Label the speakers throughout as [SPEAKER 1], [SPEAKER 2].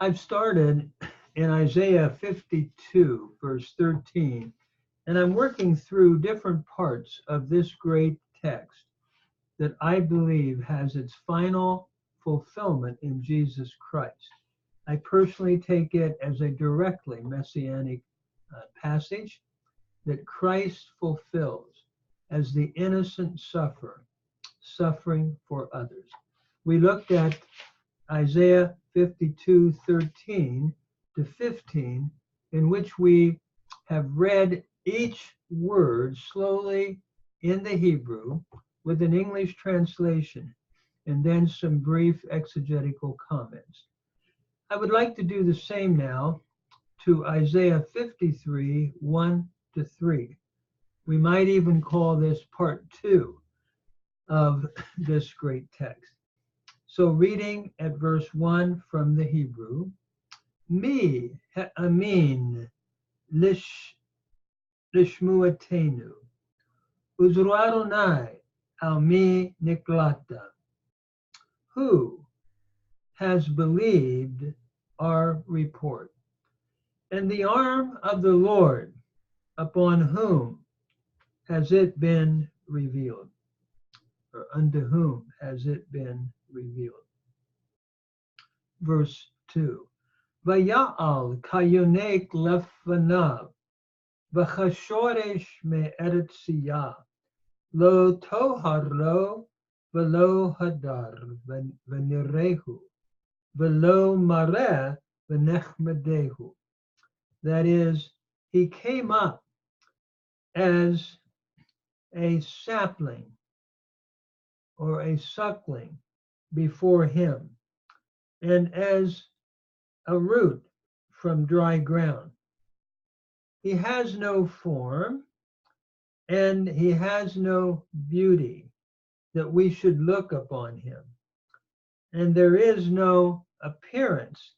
[SPEAKER 1] I've started in Isaiah 52, verse 13, and I'm working through different parts of this great text that I believe has its final fulfillment in Jesus Christ. I personally take it as a directly messianic passage that Christ fulfills as the innocent sufferer, suffering for others. We looked at Isaiah 52:13 to 15, in which we have read each word slowly in the Hebrew with an English translation and then some brief exegetical comments. I would like to do the same now to Isaiah 53, 1 to 3. We might even call this part 2 of this great text. So reading at verse 1 from the Hebrew, Mi ha'amin lishmuatenu, uzru Adonai al mi niklata. Who has believed our report? And the arm of the Lord, upon whom has it been revealed? Or unto whom has it been revealed? Verse 2. Vaya'al kayonek lefanav, v'chashoresh me'eretz siyah, lo tohar lo, v'lo hadar v'nirehu, v'lo mareh v'nechmedehu. That is, he came up as a sapling or a suckling before him, and as a root from dry ground. He has no form and he has no beauty that we should look upon him. And there is no appearance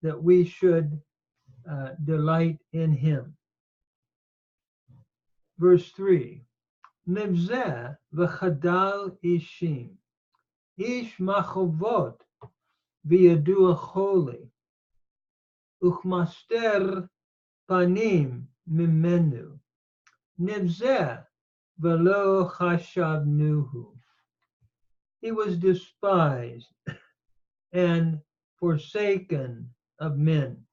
[SPEAKER 1] that we should delight in him. Verse 3, Mivzeh v'chadal ishim, ish machovot v'yadua choli, uchmaster panim mimenu, nivzeh v'lo chashavnuhu. He was despised and forsaken of men,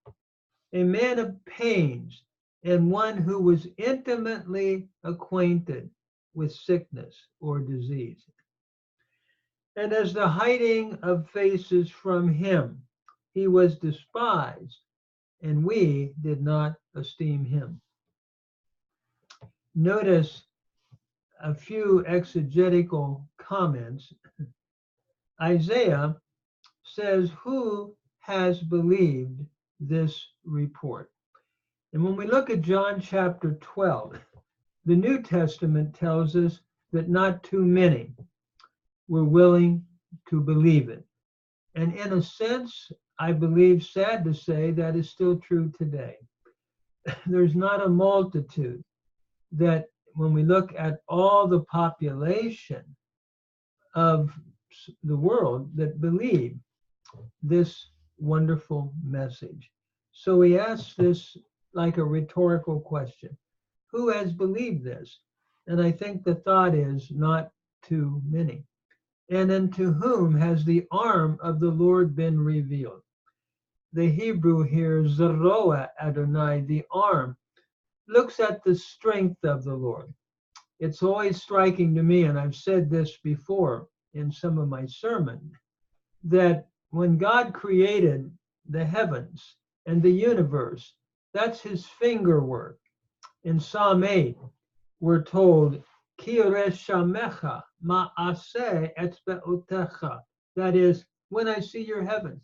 [SPEAKER 1] a man of pains, and one who was intimately acquainted with sickness or disease. And as the hiding of faces from him, he was despised, and we did not esteem him. Notice a few exegetical comments. Isaiah says, who has believed this report? And when we look at John chapter 12, the New Testament tells us that not too many were willing to believe it. And in a sense, I believe, sad to say, that is still true today. There's not a multitude that, when we look at all the population of the world, that believe this wonderful message. So he asks this like a rhetorical question. Who has believed this? And I think the thought is not too many. And unto whom has the arm of the Lord been revealed? The Hebrew here, Zeroah Adonai, the arm, looks at the strength of the Lord. It's always striking to me, and I've said this before in some of my sermons, that when God created the heavens and the universe, that's his finger work. In Psalm 8, we're told, Ki reshamecha ma'aseh etzbe'otecha. That is, when I see your heavens,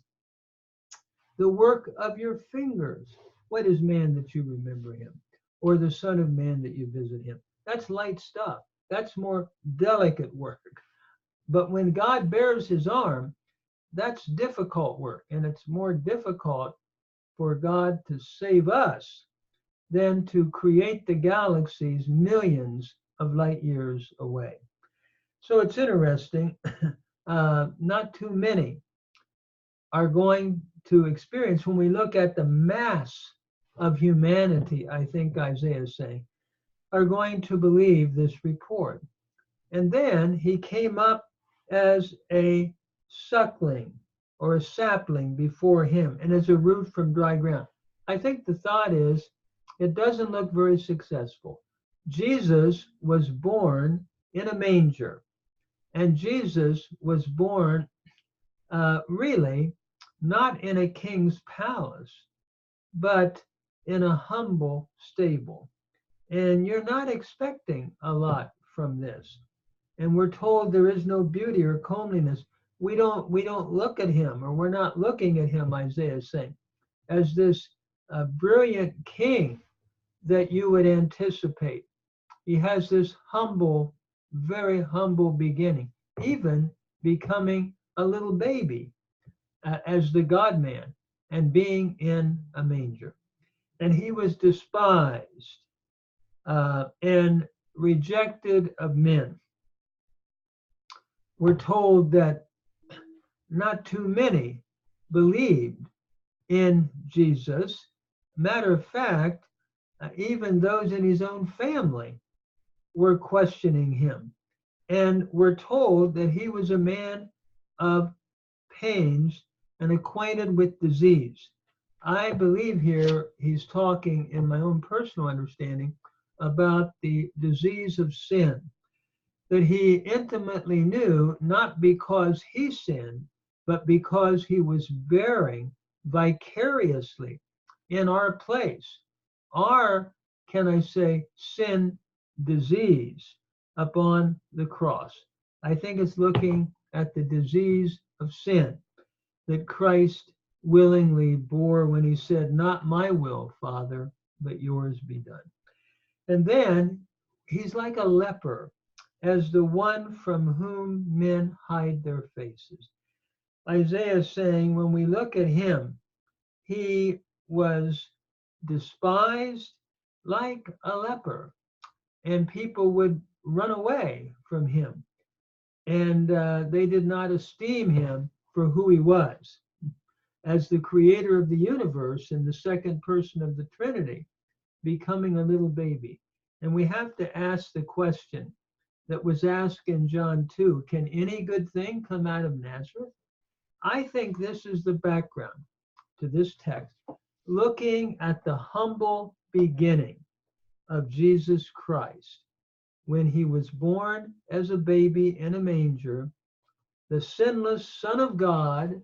[SPEAKER 1] the work of your fingers. What is man that you remember him? Or the Son of Man that you visit him? That's light stuff. That's more delicate work. But when God bears his arm, that's difficult work. And it's more difficult for God to save us than to create the galaxies millions of light years away. So it's interesting, not too many are going to experience when we look at the mass of humanity, I think Isaiah is saying, are going to believe this report. And then he came up as a suckling or a sapling before him and as a root from dry ground. I think the thought is it doesn't look very successful. Jesus was born in a manger, and Jesus was born really not in a king's palace, but in a humble stable. And you're not expecting a lot from this. And we're told there is no beauty or comeliness. We don't look at him, or we're not looking at him, Isaiah is saying, as this brilliant king that you would anticipate. He has this humble, very humble beginning, even becoming a little baby as the God man and being in a manger. And he was despised and rejected of men. We're told that not too many believed in Jesus. Matter of fact, even those in his own family were questioning him. And we're told that he was a man of pains and acquainted with disease. I believe here he's talking, in my own personal understanding, about the disease of sin that he intimately knew, not because he sinned, but because he was bearing vicariously in our place our, can I say, sin disease upon the cross. I think it's looking at the disease of sin that Christ willingly bore when he said, "Not my will, Father, but yours be done." And then he's like a leper, as the one from whom men hide their faces. Isaiah is saying when we look at him, he was despised like a leper, and people would run away from him. And they did not esteem him for who he was as the creator of the universe in the second person of the Trinity, becoming a little baby. And we have to ask the question that was asked in John 2, can any good thing come out of Nazareth? I think this is the background to this text, looking at the humble beginning of Jesus Christ when he was born as a baby in a manger, the sinless Son of God,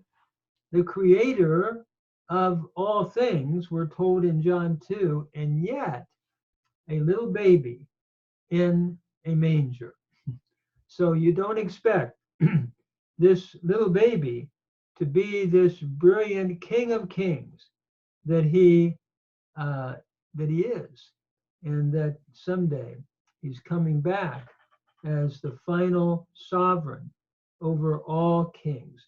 [SPEAKER 1] the creator of all things, we're told in John 2, and yet a little baby in a manger. So you don't expect this little baby to be this brilliant King of Kings that he is, and that someday he's coming back as the final sovereign over all kings.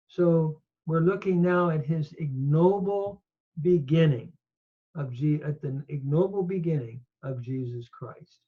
[SPEAKER 1] So we're looking now at his ignoble beginning at the ignoble beginning of Jesus Christ.